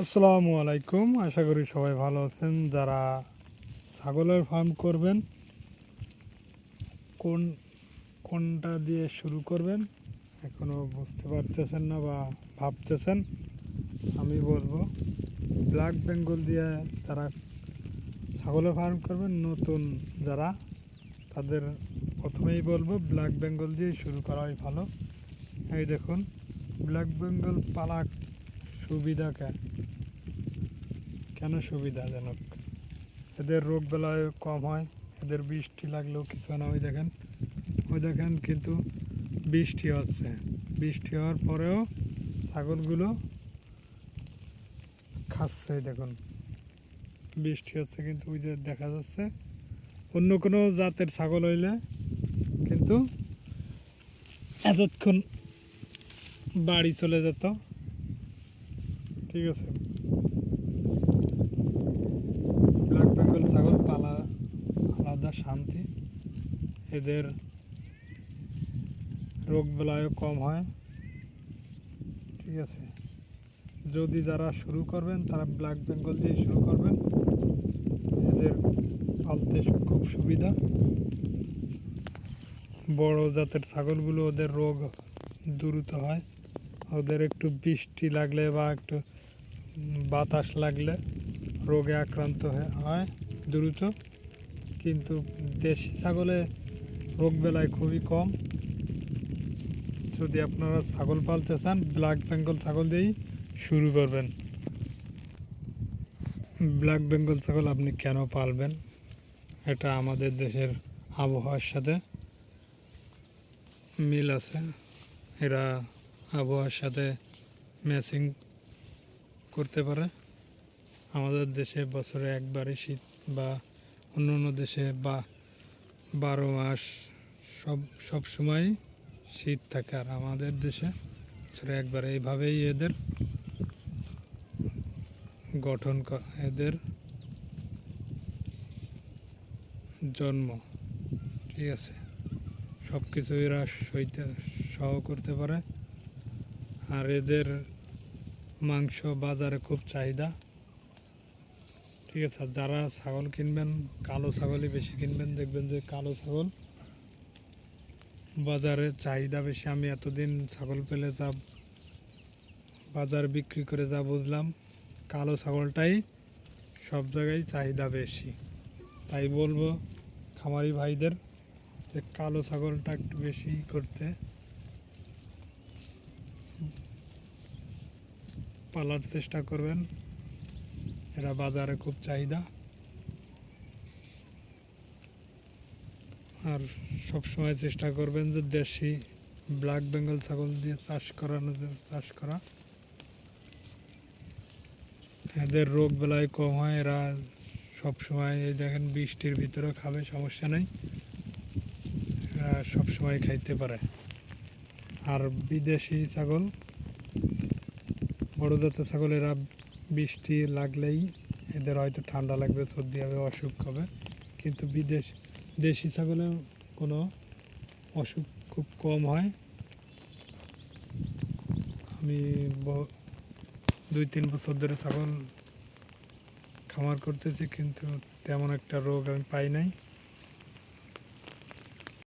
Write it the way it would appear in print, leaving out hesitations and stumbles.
আসসালামু আলাইকুম। আশা করি সবাই ভালো আছেন। যারা ছাগলের ফার্ম করবেন, কোন কোনটা দিয়ে শুরু করবেন এখনও বুঝতে পারতেছেন না বা ভাবতেছেন, আমি বলবো ব্ল্যাক বেঙ্গল দিয়ে যারা ছাগলের ফার্ম করবেন, নতুন যারা, তাদের প্রথমেই বলবো ব্ল্যাক বেঙ্গল দিয়ে শুরু করাই ভালো। এই দেখুন, ব্ল্যাক বেঙ্গল পালা সুবিধা কেন সুবিধাজনক, এদের রোগ বেলায় কম হয়, এদের বৃষ্টি লাগলেও কিছু না। ওই দেখেন কিন্তু বৃষ্টি হচ্ছে, বৃষ্টি হওয়ার পরেও ছাগলগুলো খাচ্ছে। দেখুন বৃষ্টি হচ্ছে কিন্তু ওই যে দেখা যাচ্ছে। অন্য কোনো জাতের ছাগল হইলে কিন্তু এতক্ষণ বাড়ি চলে যেত। ঠিক আছে, ব্ল্যাক বেঙ্গল ছাগল পালা আলাদা শান্তি, এদের রোগ বেলায়ও কম হয়। ঠিক আছে, যদি যারা শুরু করবেন তারা ব্ল্যাক বেঙ্গল দিয়ে শুরু করবেন। এদের পালতে খুব সুবিধা। বড় জাতের ছাগলগুলো ওদের রোগ দ্রুত হয়, ওদের একটু বৃষ্টি লাগলে বা একটু বাতাস লাগলে রোগে আক্রান্ত হয় দ্রুত। কিন্তু দেশি ছাগলে রোগ বেলায় খুবই কম। যদি আপনারা ছাগল পালতে চান, ব্ল্যাক বেঙ্গল ছাগল দিয়েই শুরু করবেন। ব্ল্যাক বেঙ্গল ছাগল আপনি কেন পালবেন? এটা আমাদের দেশের আবহাওয়ার সাথে মিল আছে। এরা আবহাওয়ার সাথে ম্যাচিং করতে পারে। আমাদের দেশে বছরে একবারই শীত, বা অন্য অন্য দেশে বা 12 মাস সব সময় শীত থাকে, আর আমাদের দেশে বছরে একবার। এইভাবেই এদের গঠন, এদের জন্ম। ঠিক আছে, সব কিছু এরা সহ করতে পারে। আর এদের মাংস বাজারে খুব চাহিদা। ঠিক আছে, যারা ছাগল কিনবেন কালো ছাগলই বেশি কিনবেন। দেখবেন যে কালো ছাগল বাজারে চাহিদা বেশি। আমি এতদিন ছাগল পেলে যা বাজার বিক্রি করে যা বুঝলাম, কালো ছাগলটাই সব জায়গায় চাহিদা বেশি। তাই বলবো খামারি ভাইদের যে কালো ছাগলটা একটু বেশি করতে, পালার চেষ্টা করবেন। এরা বাজারে খুব চাহিদা। আর সব সময় চেষ্টা করবেন যে দেশি ব্ল্যাক বেঙ্গল ছাগল দিয়ে চাষ করা। এদের রোগ বেলায় কম হয়। এরা সব সময়, এই দেখেন বৃষ্টির ভিতরে খাবে, সমস্যা নেই, এরা সব সময় খাইতে পারে। আর বিদেশি ছাগল, বড় জাতের ছাগল, এরা বৃষ্টি লাগলেই এদের হয়তো ঠান্ডা লাগবে, সর্দি হবে, অসুখ হবে। কিন্তু দেশি ছাগলের কোনো অসুখ খুব কম হয়। আমি 2-3 বছর ধরে ছাগল খামার করতেছি, কিন্তু তেমন একটা রোগ আমি পাই নাই।